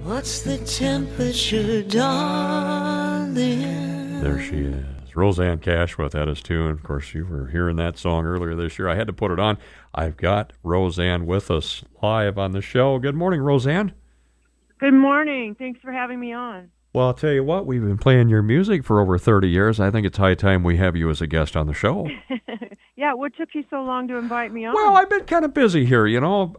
What's the temperature, darling? There she is. Rosanne Cash with Ettas Tune. Of course, you were hearing that song earlier this year. I had to put it on. I've got Rosanne with us live on the show. Good morning, Rosanne. Good morning. Thanks for having me on. Well, I'll tell you what, we've been playing your music for over 30 years. I think it's high time we have you as a guest on the show. Yeah, what took you so long to invite me on? Well, I've been kind of busy here, you know,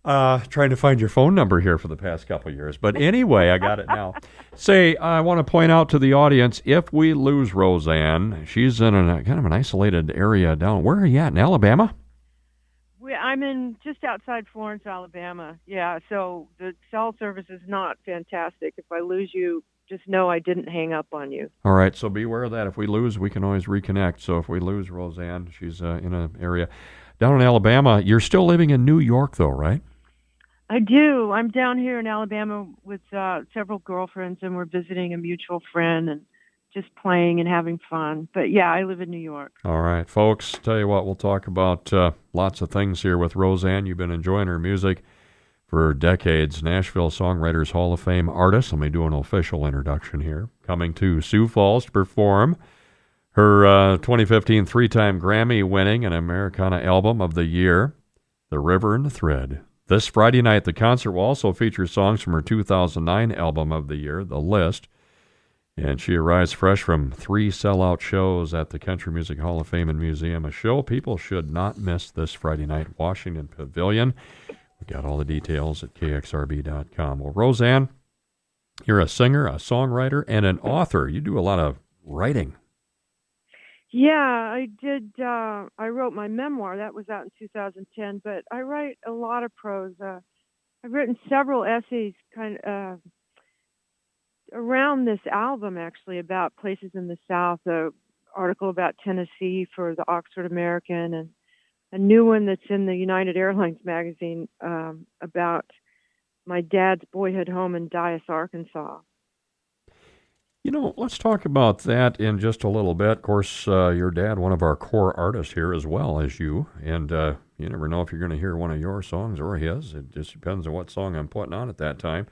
trying to find your phone number here for the past couple of years. But anyway, I got it now. Say, I want to point out to the audience, if we lose Rosanne, she's in a kind of an isolated area down. Where are you at, in Alabama? I'm in just outside Florence, Alabama. Yeah, so the cell service is not fantastic. If I lose you, just know I didn't hang up on you. All right, so be aware of that. If we lose, we can always reconnect. So if we lose Rosanne, she's in an area down in Alabama. You're still living in New York, though, right? I do. I'm down here in Alabama with several girlfriends, and we're visiting a mutual friend and just playing and having fun. But yeah, I live in New York. All right, folks, tell you what, we'll talk about lots of things here with Rosanne. You've been enjoying her music for decades. Nashville Songwriters Hall of Fame artist. Let me do an official introduction here. Coming to Sioux Falls to perform her 2015 three-time Grammy-winning and Americana Album of the Year, The River and the Thread. This Friday night, the concert will also feature songs from her 2009 Album of the Year, The List. And she arrives fresh from 3 sellout shows at the Country Music Hall of Fame and Museum. A show people should not miss this Friday night, Washington Pavilion. We got all the details at KXRB.com. Well, Rosanne, you're a singer, a songwriter, and an author. You do a lot of writing. Yeah, I did. I wrote my memoir. That was out in 2010, but I write a lot of prose. I've written several essays kind of around this album, actually, about places in the South, an article about Tennessee for the Oxford American, and a new one that's in the United Airlines magazine about my dad's boyhood home in Dyess, Arkansas. You know, let's talk about that in just a little bit. Of course, your dad, one of our core artists here as well as you, and you never know if you're going to hear one of your songs or his. It just depends on what song I'm putting on at that time.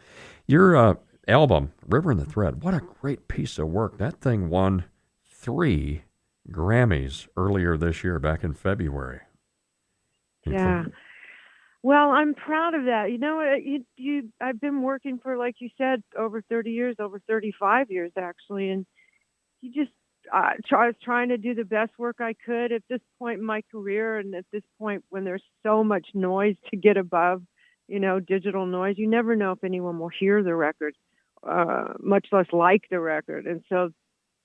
Your album, River and the Thread, what a great piece of work. That thing won 3 Grammys earlier this year, back in February. Yeah. Well, I'm proud of that. You know, I've been working for, like you said, over 30 years, over 35 years, actually. And I was trying to do the best work I could at this point in my career. And at this point, when there's so much noise to get above, you know, digital noise, you never know if anyone will hear the record, much less like the record. And so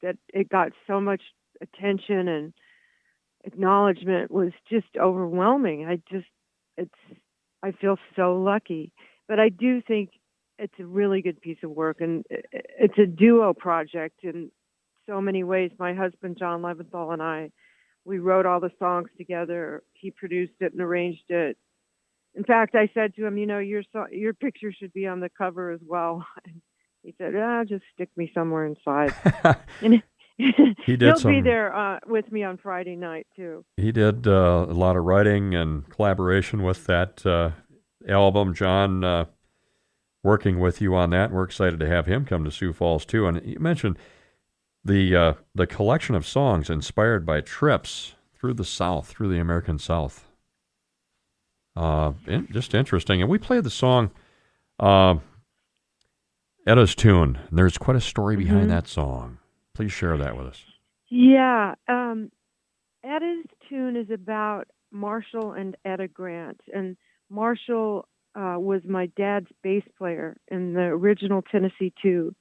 that it got so much attention and acknowledgement was just overwhelming. I feel so lucky, but I do think it's a really good piece of work, and it's a duo project in so many ways. My husband, John Leventhal, and we wrote all the songs together. He produced it and arranged it. In fact, I said to him, you know, your picture should be on the cover as well. And he said, just stick me somewhere inside. And he'll be there with me on Friday night, too. He did a lot of writing and collaboration with that album. John working with you on that, and we're excited to have him come to Sioux Falls, too. And you mentioned the collection of songs inspired by trips through the South, through the American South. Just interesting. And we played the song Ettas Tune, and there's quite a story behind that song. Please share that with us. Yeah. Ettas Tune is about Marshall and Etta Grant. And Marshall was my dad's bass player in the original Tennessee 2,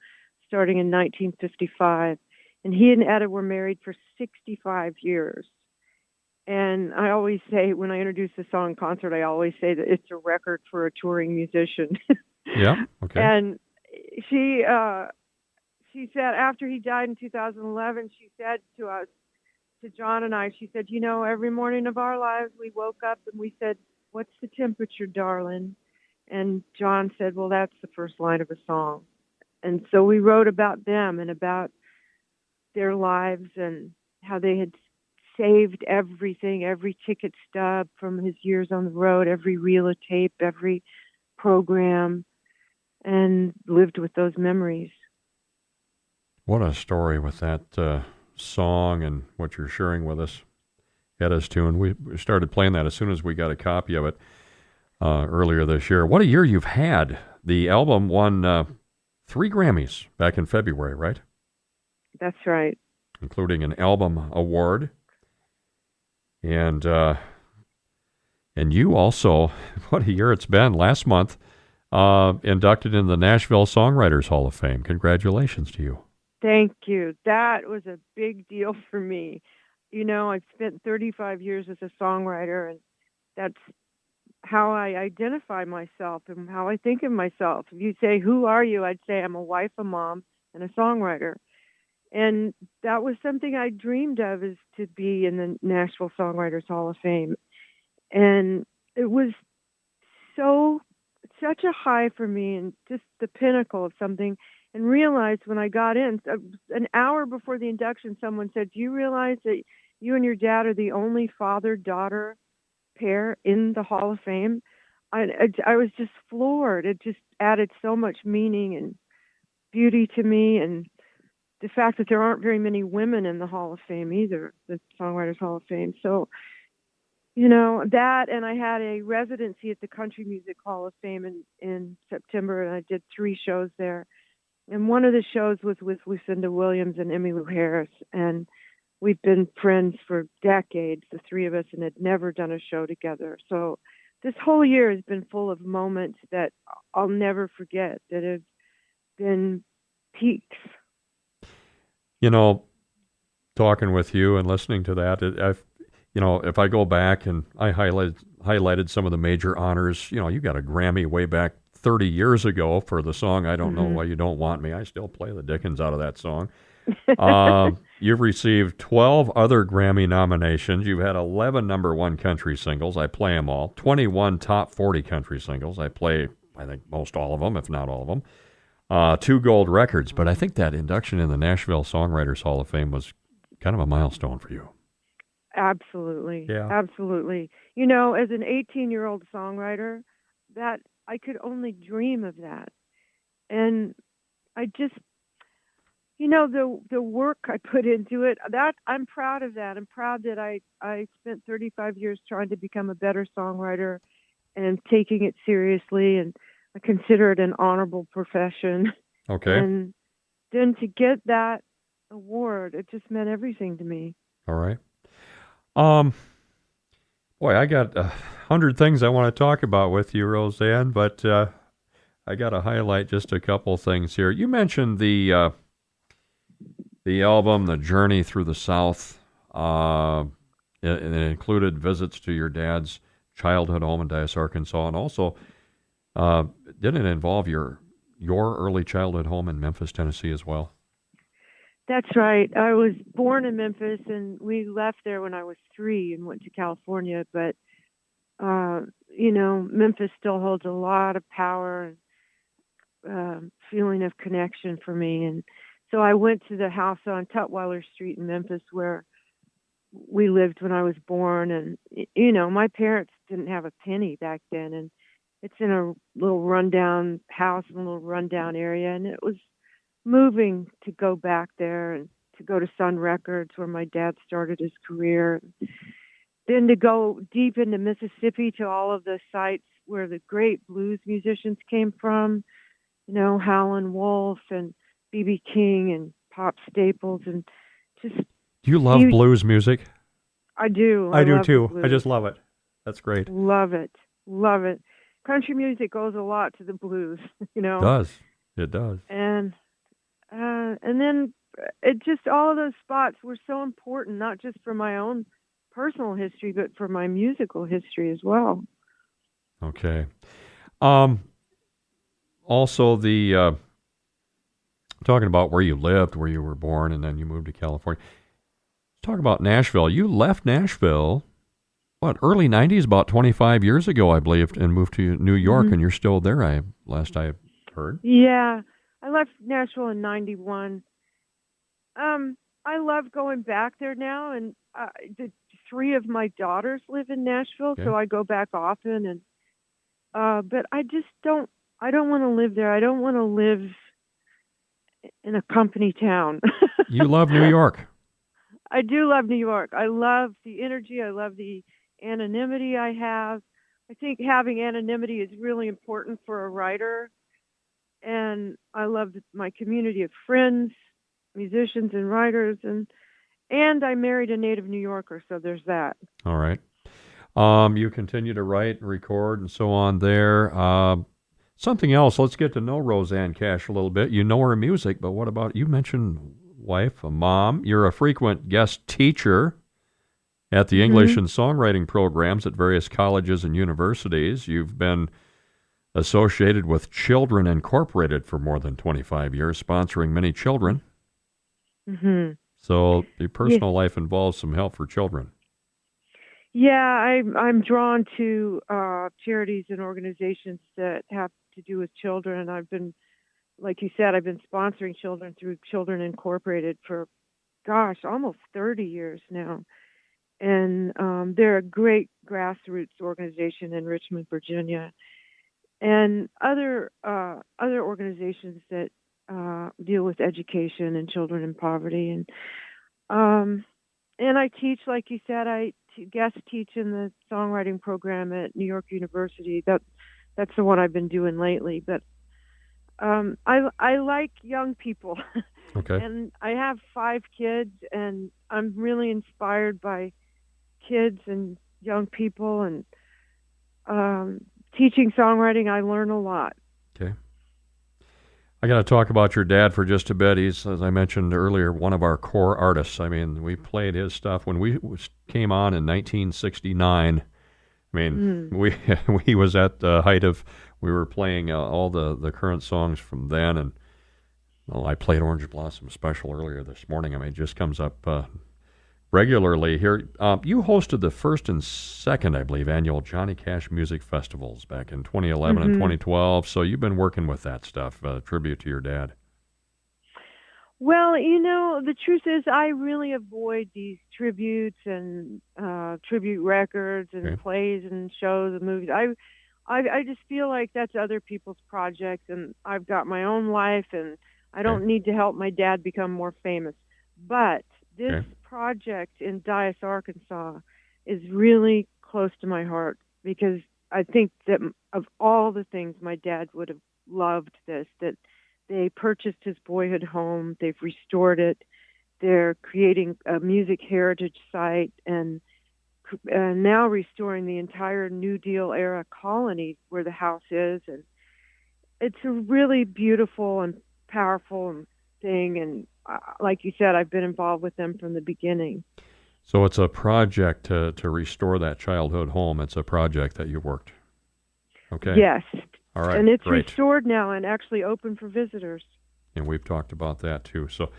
starting in 1955. And he and Etta were married for 65 years. And I always say, when I introduce the song in concert, I always say that it's a record for a touring musician. Yeah, okay. And she said, after he died in 2011, she said to us, to John and I, she said, you know, every morning of our lives, we woke up and we said, what's the temperature, darling? And John said, well, that's the first line of a song. And so we wrote about them and about their lives and how they had saved everything, every ticket stub from his years on the road, every reel of tape, every program. and lived with those memories. What a story with that song and what you're sharing with us. Ettas Tune. We started playing that as soon as we got a copy of it earlier this year. What a year you've had. The album won 3 Grammys back in February, right? That's right. Including an album award. And you also, what a year it's been, last month, inducted in the Nashville Songwriters Hall of Fame. Congratulations to you. Thank you. That was a big deal for me. You know, I've spent 35 years as a songwriter, and that's how I identify myself and how I think of myself. If you say, who are you? I'd say I'm a wife, a mom, and a songwriter. And that was something I dreamed of, is to be in the Nashville Songwriters Hall of Fame. And it was such a high for me, and just the pinnacle of something. And realized when I got in, an hour before the induction, someone said, do you realize that you and your dad are the only father-daughter pair in the Hall of Fame? I was just floored. It just added so much meaning and beauty to me, and the fact that there aren't very many women in the Hall of Fame either, the Songwriters Hall of Fame. So, you know, that, and I had a residency at the Country Music Hall of Fame in September, and I did 3 shows there. And one of the shows was with Lucinda Williams and Emmylou Harris, and we've been friends for decades, the 3 of us, and had never done a show together. So this whole year has been full of moments that I'll never forget, that have been peaks. You know, talking with you and listening to that, if I go back and I highlighted some of the major honors, you know, you got a Grammy way back 30 years ago for the song I Don't Know Why You Don't Want Me. I still play the dickens out of that song. You've received 12 other Grammy nominations. You've had 11 number 1 country singles. I play them all. 21 top 40 country singles. I play, I think, most all of them, if not all of them. 2 gold records. But I think that induction in the Nashville Songwriters Hall of Fame was kind of a milestone for you. Absolutely. Yeah. Absolutely. You know, as an 18-year-old songwriter, that I could only dream of that. And I just, you know, the work I put into it, that I'm proud of that. I'm proud that I spent 35 years trying to become a better songwriter and taking it seriously, and I consider it an honorable profession. Okay. And then to get that award, it just meant everything to me. All right. Boy, I got 100 things I want to talk about with you, Rosanne, but I got to highlight just a couple things here. You mentioned the album, The Journey Through the South. It included visits to your dad's childhood home in Dyess, Arkansas, and also didn't it involve your early childhood home in Memphis, Tennessee as well? That's right. I was born in Memphis, and we left there when I was 3 and went to California. But, you know, Memphis still holds a lot of power and feeling of connection for me. And so I went to the house on Tutwiler Street in Memphis where we lived when I was born. And, you know, my parents didn't have a penny back then. And it's in a little rundown house in a little rundown area. And it was moving to go back there and to go to Sun Records where my dad started his career. Then to go deep into Mississippi to all of the sites where the great blues musicians came from, you know, Howlin' Wolf and B.B. King and Pop Staples, and just... Do you love blues music? I do. I do too. I just love it. That's great. Love it. Love it. Country music goes a lot to the blues, you know. It does. And then it just, all of those spots were so important, not just for my own personal history, but for my musical history as well. Okay. Also, the talking about where you lived, where you were born, and then you moved to California. Let's talk about Nashville. You left Nashville, early 90s, about 25 years ago, I believe, and moved to New York, and you're still there, last I heard. Yeah. I left Nashville in 91. I love going back there now, and the 3 of my daughters live in Nashville, so I go back often. And but I just don't I don't want to live there. I don't want to live in a company town. You love New York. I do love New York. I love the energy. I love the anonymity I have. I think having anonymity is really important for a writer. And I love my community of friends, musicians and writers. And I married a native New Yorker, so there's that. All right. You continue to write and record and so on there. Something else, let's get to know Rosanne Cash a little bit. You know her music, but what about, you mentioned wife, a mom. You're a frequent guest teacher at the English and songwriting programs at various colleges and universities. You've been associated with Children Incorporated for more than 25 years, sponsoring many children. Mm-hmm. So your personal life involves some help for children. Yeah, I'm drawn to charities and organizations that have to do with children. I've been, like you said, I've been sponsoring children through Children Incorporated for, almost 30 years now. And they're a great grassroots organization in Richmond, Virginia, and other organizations that deal with education and children in poverty. And I teach, like you said, I guest teach in the songwriting program at New York University. That's the one I've been doing lately. But I like young people. Okay. And I have 5 kids, and I'm really inspired by kids and young people. And teaching songwriting, I learn a lot. Okay. I got to talk about your dad for just a bit. He's, as I mentioned earlier, one of our core artists. I mean, we played his stuff when we came on in 1969. I mean, we was at the height of, we were playing all the current songs from then, and I played Orange Blossom Special earlier this morning. I mean, it just comes up regularly here. You hosted the first and second, I believe, annual Johnny Cash Music Festivals back in 2011 and 2012. So you've been working with that stuff, tribute to your dad. Well, the truth is I really avoid these tributes and tribute records and plays and shows and movies. I just feel like that's other people's projects, and I've got my own life, and I don't need to help my dad become more famous. But this project in Dyess, Arkansas is really close to my heart, because I think that of all the things my dad would have loved this, that they purchased his boyhood home, they've restored it, they're creating a music heritage site, and now restoring the entire New Deal era colony where the house is. And it's a really beautiful and powerful thing, and like you said, I've been involved with them from the beginning. So it's a project to restore that childhood home. It's a project that you worked. Okay. Yes. All right. And it's great. restored now and actually open for visitors. And we've talked about that too. So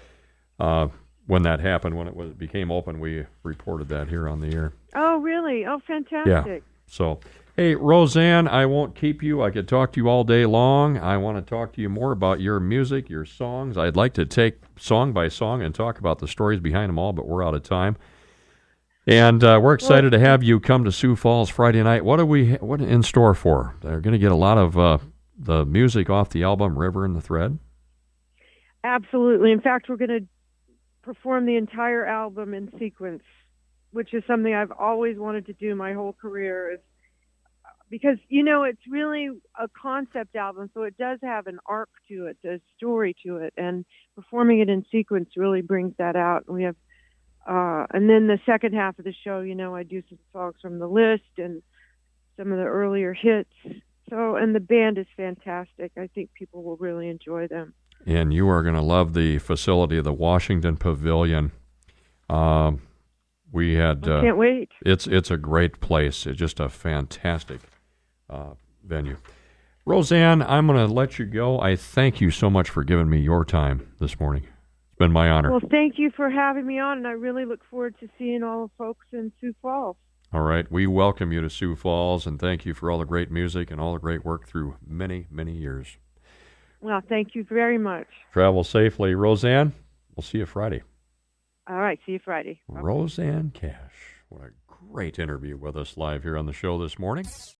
when that happened, when it became open, we reported that here on the air. Oh, really? Oh, fantastic. Yeah. So, hey, Rosanne, I won't keep you. I could talk to you all day long. I want to talk to you more about your music, your songs. I'd like to take song by song and talk about the stories behind them all, but we're out of time. And we're excited to have you come to Sioux Falls Friday night. What in store for? They're going to get a lot of the music off the album River and the Thread? Absolutely. In fact, we're going to perform the entire album in sequence, which is something I've always wanted to do my whole career. Because, it's really a concept album, so it does have an arc to it, a story to it, and performing it in sequence really brings that out. And we have, and then the second half of the show, I do some songs from the list and some of the earlier hits. So, and the band is fantastic. I think people will really enjoy them. And you are going to love the facility of the Washington Pavilion. We had. I can't wait. It's a great place. It's just a fantastic venue. Rosanne, I'm going to let you go. I thank you so much for giving me your time this morning. It's been my honor. Well, thank you for having me on, and I really look forward to seeing all the folks in Sioux Falls. All right. We welcome you to Sioux Falls, and thank you for all the great music and all the great work through many, many years. Well, thank you very much. Travel safely. Rosanne, we'll see you Friday. All right. See you Friday. Rosanne Cash. What a great interview with us live here on the show this morning.